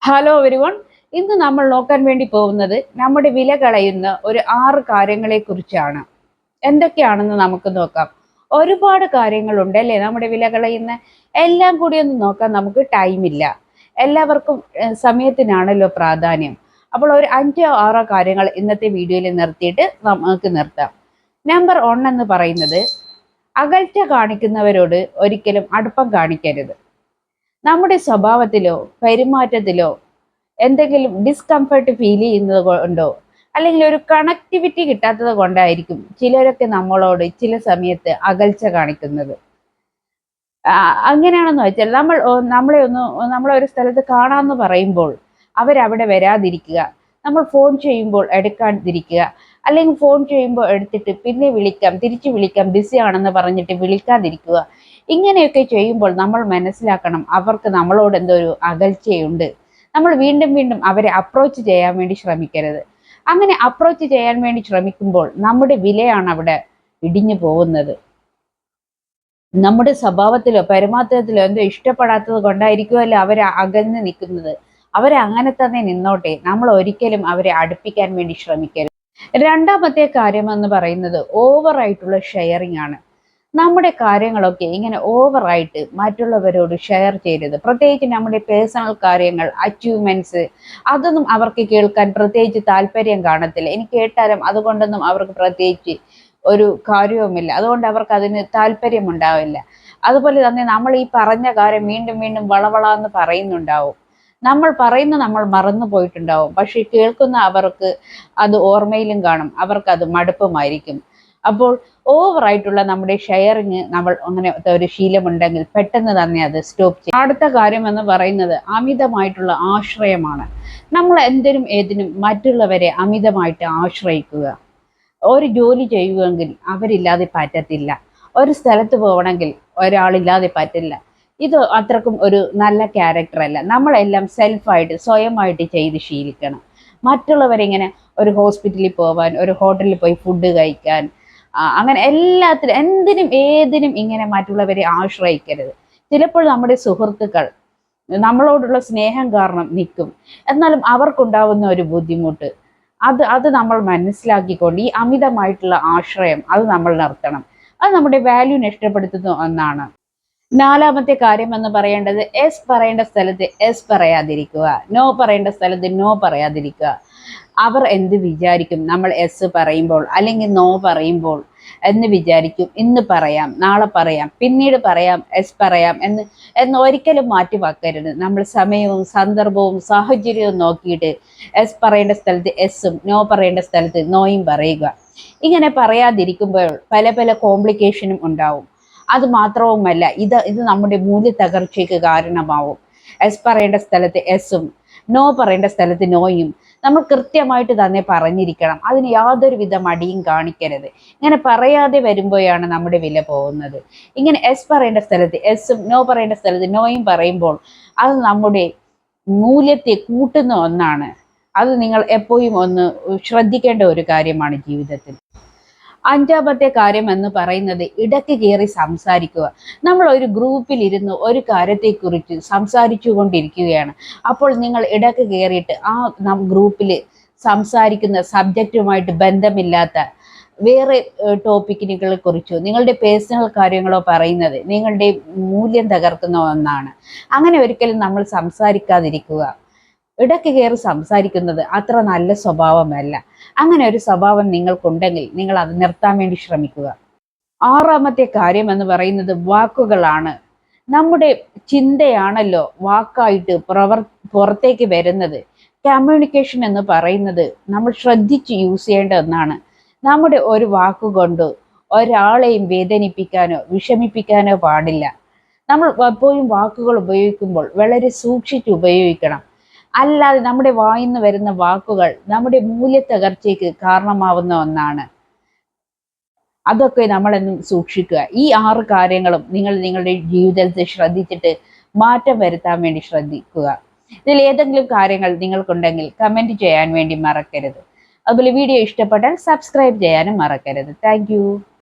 Hello everyone. ഇന്ന് നമ്മൾ നോക്കാൻ വേണ്ടി പോകുന്നത് നമ്മുടെ വില കളയുന്ന ഒരു 6 കാര്യങ്ങളെ കുറിച്ചാണ്. എന്തൊക്കെയാണെന്ന് നമുക്ക് നോക്കാം. ഒരുപാട് കാര്യങ്ങളുണ്ട് അല്ലേ നമ്മുടെ വില കളയുന്ന. എല്ലാം കൂടി ഒന്ന് നോക്കാൻ നമുക്ക് ടൈമില്ല. എല്ലാവർക്കും സമയത്തിനാണല്ലോ പ്രാധാന്യം. അപ്പോൾ ഒരു 5-6 കാര്യങ്ങൾ ഇന്നത്തെ വീഡിയോയിൽ നിർത്തിയിട്ട് നമുക്ക് നിർത്താം. നമ്പർ 1 എന്ന് പറയുന്നത്, അകൽച്ച കാണിക്കുന്നവരോട് ഒരിക്കലും അടുപ്പം കാണിക്കരുത്. നമ്മുടെ സ്വഭാവത്തിലോ പെരുമാറ്റത്തിലോ എന്തെങ്കിലും ഡിസ്കംഫർട്ട് ഫീൽ ചെയ്യുന്നത് കൊണ്ടോ അല്ലെങ്കിൽ ഒരു കണക്ടിവിറ്റി കിട്ടാത്തത് കൊണ്ടായിരിക്കും ചിലരൊക്കെ നമ്മളോട് ചില സമയത്ത് അകൽച്ച കാണിക്കുന്നത്. അങ്ങനെയാണെന്ന് വെച്ചാൽ നമ്മളെ ഒരു സ്ഥലത്ത് കാണാമെന്ന് പറയുമ്പോൾ അവരവിടെ വരാതിരിക്കുക, നമ്മൾ ഫോൺ ചെയ്യുമ്പോൾ എടുക്കാതിരിക്കുക, അല്ലെങ്കിൽ ഫോൺ ചെയ്യുമ്പോൾ എടുത്തിട്ട് പിന്നെ വിളിക്കാം, തിരിച്ചു വിളിക്കാം, ബിസി ആണെന്ന് പറഞ്ഞിട്ട് വിളിക്കാതിരിക്കുക. ഇങ്ങനെയൊക്കെ ചെയ്യുമ്പോൾ നമ്മൾ മനസ്സിലാക്കണം അവർക്ക് നമ്മളോട് എന്തോ ഒരു അകൽച്ചയുണ്ട്. നമ്മൾ വീണ്ടും വീണ്ടും അവരെ അപ്രോച്ച് ചെയ്യാൻ വേണ്ടി ശ്രമിക്കരുത്. അങ്ങനെ അപ്രോച്ച് ചെയ്യാൻ വേണ്ടി ശ്രമിക്കുമ്പോൾ നമ്മുടെ വിലയാണ് അവിടെ ഇടിഞ്ഞു പോകുന്നത്. നമ്മുടെ സ്വഭാവത്തിലോ പെരുമാറ്റത്തിലോ എന്തോ ഇഷ്ടപ്പെടാത്തത് കൊണ്ടായിരിക്കുമല്ലോ അവരെ അകന്ന് നിൽക്കുന്നത്. അവരെ അങ്ങനെ തന്നെ നിന്നോട്ടെ, നമ്മൾ ഒരിക്കലും അവരെ അടുപ്പിക്കാൻ വേണ്ടി ശ്രമിക്കരുത്. രണ്ടാമത്തെ കാര്യം എന്ന് പറയുന്നത് ഓവറായിട്ടുള്ള ഷെയറിംഗ് ആണ്. നമ്മുടെ കാര്യങ്ങളൊക്കെ ഇങ്ങനെ ഓവറായിട്ട് മറ്റുള്ളവരോട് ഷെയർ ചെയ്യരുത്. പ്രത്യേകിച്ച് നമ്മുടെ പേഴ്സണൽ കാര്യങ്ങൾ, അച്ചീവ്മെന്റ്സ്, അതൊന്നും അവർക്ക് കേൾക്കാൻ പ്രത്യേകിച്ച് താല്പര്യം കാണത്തില്ല. ഇനി കേട്ടാലും അതുകൊണ്ടൊന്നും അവർക്ക് പ്രത്യേകിച്ച് ഒരു കാര്യവുമില്ല. അതുകൊണ്ട് അവർക്ക് അതിന് താല്പര്യം ഉണ്ടാവില്ല. അതുപോലെ തന്നെ നമ്മൾ ഈ പറഞ്ഞ കാര്യം വീണ്ടും വീണ്ടും വളവളാന്ന് പറയുന്നുണ്ടാവും. നമ്മൾ മറന്നു പോയിട്ടുണ്ടാവും. പക്ഷെ കേൾക്കുന്ന അവർക്ക് അത് ഓർമ്മയിലും കാണും. അവർക്ക് അത് മടുപ്പുമായിരിക്കും. അപ്പോൾ ഓവറായിട്ടുള്ള നമ്മുടെ ഷെയറിങ് നമ്മൾ അങ്ങനെ ഒരു ശീലമുണ്ടെങ്കിൽ പെട്ടെന്ന് തന്നെ അത് സ്റ്റോപ്പ് ചെയ്യും. അടുത്ത കാര്യം എന്ന് പറയുന്നത് അമിതമായിട്ടുള്ള ആശ്രയമാണ്. നമ്മൾ എന്തിനും ഏതിനും മറ്റുള്ളവരെ അമിതമായിട്ട് ആശ്രയിക്കുക. ഒരു ജോലി ചെയ്യുമെങ്കിൽ അവരില്ലാതെ പറ്റത്തില്ല. ഒരു സ്ഥലത്ത് പോകണമെങ്കിൽ ഒരാളില്ലാതെ പറ്റില്ല. ഇത് അത്രക്കും ഒരു നല്ല ക്യാരക്ടർ അല്ല. നമ്മളെല്ലാം സെൽഫായിട്ട് സ്വയമായിട്ട് ചെയ്ത് ശീലിക്കണം. മറ്റുള്ളവരിങ്ങനെ ഒരു ഹോസ്പിറ്റലിൽ പോവാൻ, ഒരു ഹോട്ടലിൽ പോയി ഫുഡ് കഴിക്കാൻ, അങ്ങനെ എല്ലാത്തിനും എന്തിനും ഏതിനും ഇങ്ങനെ മറ്റുള്ളവരെ ആശ്രയിക്കരുത്. ചിലപ്പോൾ നമ്മുടെ സുഹൃത്തുക്കൾ നമ്മളോടുള്ള സ്നേഹം കാരണം നിൽക്കും, എന്നാലും അവർക്കുണ്ടാവുന്ന ഒരു ബുദ്ധിമുട്ട് അത് നമ്മൾ മനസ്സിലാക്കിക്കൊണ്ട് ഈ അമിതമായിട്ടുള്ള ആശ്രയം അത് നമ്മൾ നിർത്തണം. അത് നമ്മുടെ വാല്യൂ നഷ്ടപ്പെടുത്തുന്ന ഒന്നാണ്. നാലാമത്തെ കാര്യം എന്ന് പറയേണ്ടത്, എസ് പറയേണ്ട സ്ഥലത്ത് എസ് പറയാതിരിക്കുക, നോ പറയേണ്ട സ്ഥലത്ത് നോ പറയാതിരിക്കുക. അവർ എന്ത് വിചാരിക്കും നമ്മൾ എസ് പറയുമ്പോൾ അല്ലെങ്കിൽ നോ പറയുമ്പോൾ എന്ന് വിചാരിക്കും. ഇന്ന് പറയാം, നാളെ പറയാം, പിന്നീട് പറയാം, എസ് പറയാം എന്ന് ഒരിക്കലും മാറ്റി വെക്കരുത്. നമ്മൾ സമയവും സന്ദർഭവും സാഹചര്യവും നോക്കിയിട്ട് എസ് പറയേണ്ട സ്ഥലത്ത് എസ്സും നോ പറയേണ്ട സ്ഥലത്ത് നോയും പറയുക. ഇങ്ങനെ പറയാതിരിക്കുമ്പോൾ പല പല കോംപ്ലിക്കേഷനും ഉണ്ടാവും. അത് മാത്രവുമല്ല, ഇത് നമ്മുടെ മൂല്യ തകർച്ചയ്ക്ക് കാരണമാവും. എസ് പറയേണ്ട സ്ഥലത്ത് എസ്സും നോ പറയേണ്ട സ്ഥലത്ത് നോയും നമ്മൾ കൃത്യമായിട്ട് തന്നെ പറഞ്ഞിരിക്കണം. അതിന് യാതൊരുവിധ മടിയും കാണിക്കരുത്. ഇങ്ങനെ പറയാതെ വരുമ്പോഴാണ് നമ്മുടെ വില പോകുന്നത്. ഇങ്ങനെ എസ് പറയേണ്ട സ്ഥലത്ത് എസ്സും നോ പറയേണ്ട സ്ഥലത്ത് നോയും പറയുമ്പോൾ അത് നമ്മുടെ മൂല്യത്തെ കൂട്ടുന്ന ഒന്നാണ്. അത് നിങ്ങൾ എപ്പോഴും ഒന്ന് ശ്രദ്ധിക്കേണ്ട ഒരു കാര്യമാണ് ജീവിതത്തിൽ. അഞ്ചാമത്തെ കാര്യം എന്ന് പറയുന്നത്, ഇടയ്ക്ക് കയറി സംസാരിക്കുക. നമ്മൾ ഒരു ഗ്രൂപ്പിൽ ഇരുന്ന് ഒരു കാര്യത്തെക്കുറിച്ച് സംസാരിച്ചു കൊണ്ടിരിക്കുകയാണ്. അപ്പോൾ നിങ്ങൾ ഇടയ്ക്ക് കയറിയിട്ട് ആ ഗ്രൂപ്പിൽ സംസാരിക്കുന്ന സബ്ജക്റ്റുമായിട്ട് ബന്ധമില്ലാത്ത വേറെ ടോപ്പിക്കിനെ കുറിച്ചോ നിങ്ങളുടെ പേഴ്സണൽ കാര്യങ്ങളോ പറയുന്നത് നിങ്ങളുടെ മൂല്യം തകർക്കുന്ന ഒന്നാണ്. അങ്ങനെ ഒരിക്കലും നമ്മൾ സംസാരിക്കാതിരിക്കുക. ഇടയ്ക്ക് കയറി സംസാരിക്കുന്നത് അത്ര നല്ല സ്വഭാവമല്ല. അങ്ങനെ ഒരു സ്വഭാവം നിങ്ങൾക്കുണ്ടെങ്കിൽ നിങ്ങൾ അത് നിർത്താൻ വേണ്ടി ശ്രമിക്കുക. ആറാമത്തെ കാര്യം എന്ന് പറയുന്നത് വാക്കുകളാണ്. നമ്മുടെ ചിന്തയാണല്ലോ വാക്കായിട്ട് പുറത്തേക്ക് വരുന്നത്. കമ്മ്യൂണിക്കേഷൻ എന്ന് പറയുന്നത് നമ്മൾ ശ്രദ്ധിച്ച് യൂസ് ചെയ്യേണ്ട ഒന്നാണ്. നമ്മുടെ ഒരു വാക്കുകൊണ്ട് ഒരാളെയും വേദനിപ്പിക്കാനോ വിഷമിപ്പിക്കാനോ പാടില്ല. നമ്മൾ എപ്പോഴും വാക്കുകൾ ഉപയോഗിക്കുമ്പോൾ വളരെ സൂക്ഷിച്ച് ഉപയോഗിക്കണം. അല്ലാതെ നമ്മുടെ വായിൽ നിന്ന് വരുന്ന വാക്കുകൾ നമ്മുടെ മൂല്യത്തകർച്ചയ്ക്ക് കാരണമാവുന്ന ഒന്നാണ്. അതൊക്കെ നമ്മളെന്നും സൂക്ഷിക്കുക. ഈ 6 കാര്യങ്ങളും നിങ്ങൾ നിങ്ങളുടെ ജീവിതത്തിൽ ശ്രദ്ധിച്ചിട്ട് മാറ്റം വരുത്താൻ വേണ്ടി ശ്രദ്ധിക്കുക. ഇതിൽ ഏതെങ്കിലും കാര്യങ്ങൾ നിങ്ങൾക്കുണ്ടെങ്കിൽ കമൻറ്റ് ചെയ്യാൻ വേണ്ടി മറക്കരുത്. അതുപോലെ വീഡിയോ ഇഷ്ടപ്പെട്ടാൽ സബ്സ്ക്രൈബ് ചെയ്യാനും മറക്കരുത്. താങ്ക്